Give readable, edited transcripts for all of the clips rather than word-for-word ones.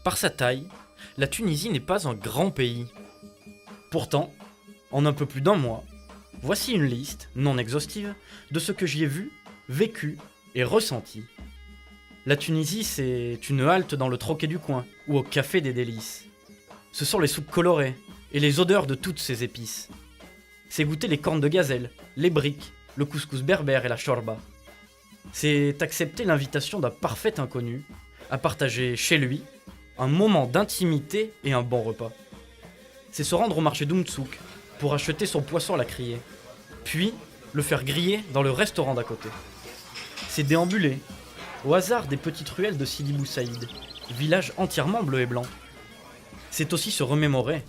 Par sa taille, la Tunisie n'est pas un grand pays. Pourtant, en un peu plus d'un mois, voici une liste, non exhaustive, de ce que j'y ai vu, vécu et ressenti. La Tunisie, c'est une halte dans le troquet du coin ou au café des délices. Ce sont les soupes colorées et les odeurs de toutes ces épices. C'est goûter les cornes de gazelle, les briques, le couscous berbère et la chorba. C'est accepter l'invitation d'un parfait inconnu à partager chez lui un moment d'intimité et un bon repas. C'est se rendre au marché d'Oumtsouk pour acheter son poisson à la criée, puis le faire griller dans le restaurant d'à côté. C'est déambuler au hasard des petites ruelles de Sidi Bou Saïd, village entièrement bleu et blanc. C'est aussi se remémorer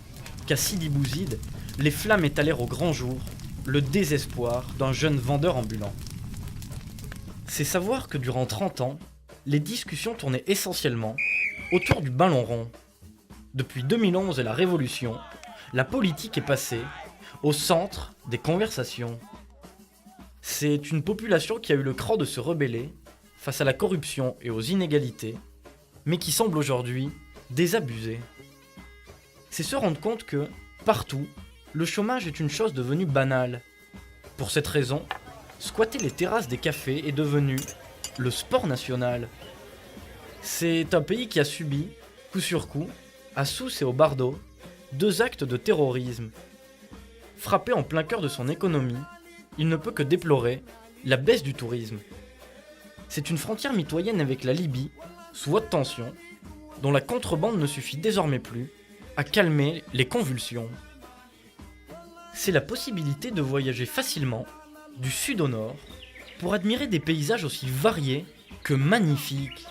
qu'à Sidi Bouzid, les flammes étalèrent au grand jour le désespoir d'un jeune vendeur ambulant. C'est savoir que durant 30 ans, les discussions tournaient essentiellement autour du ballon rond. Depuis 2011 et la Révolution, la politique est passée au centre des conversations. C'est une population qui a eu le cran de se rebeller face à la corruption et aux inégalités, mais qui semble aujourd'hui désabusée. C'est se rendre compte que, partout, le chômage est une chose devenue banale. Pour cette raison, squatter les terrasses des cafés est devenu le sport national. C'est un pays qui a subi, coup sur coup, à Sousse et au Bardo, 2 actes de terrorisme. Frappé en plein cœur de son économie, il ne peut que déplorer la baisse du tourisme. C'est une frontière mitoyenne avec la Libye, sous haute tension, dont la contrebande ne suffit désormais plus à calmer les convulsions. C'est la possibilité de voyager facilement, du sud au nord, pour admirer des paysages aussi variés que magnifiques.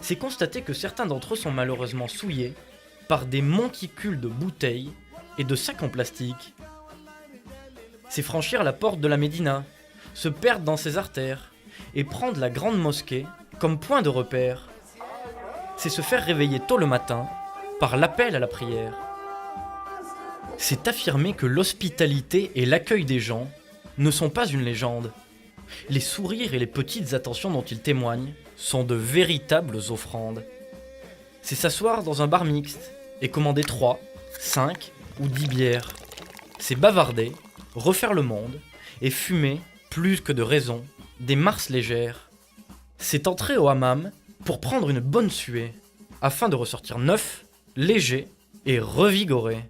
C'est constater que certains d'entre eux sont malheureusement souillés par des monticules de bouteilles et de sacs en plastique. C'est franchir la porte de la Médina, se perdre dans ses artères et prendre la grande mosquée comme point de repère. C'est se faire réveiller tôt le matin par l'appel à la prière. C'est affirmer que l'hospitalité et l'accueil des gens ne sont pas une légende. Les sourires et les petites attentions dont ils témoignent sont de véritables offrandes. C'est s'asseoir dans un bar mixte et commander 3, 5 ou 10 bières. C'est bavarder, refaire le monde et fumer, plus que de raison, des marses légères. C'est entrer au hammam pour prendre une bonne suée, afin de ressortir neuf, léger et revigoré.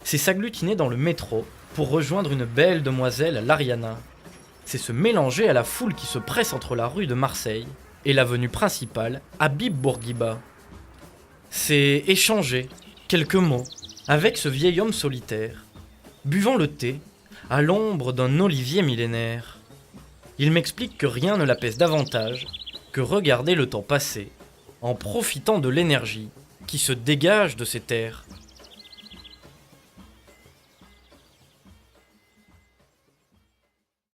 C'est s'agglutiner dans le métro pour rejoindre une belle demoiselle à l'Ariana. C'est se mélanger à la foule qui se presse entre la rue de Marseille et l'avenue principale Habib Bourguiba. C'est échanger quelques mots avec ce vieil homme solitaire, buvant le thé à l'ombre d'un olivier millénaire. Il m'explique que rien ne l'apaise davantage que regarder le temps passer en profitant de l'énergie qui se dégage de ces terres.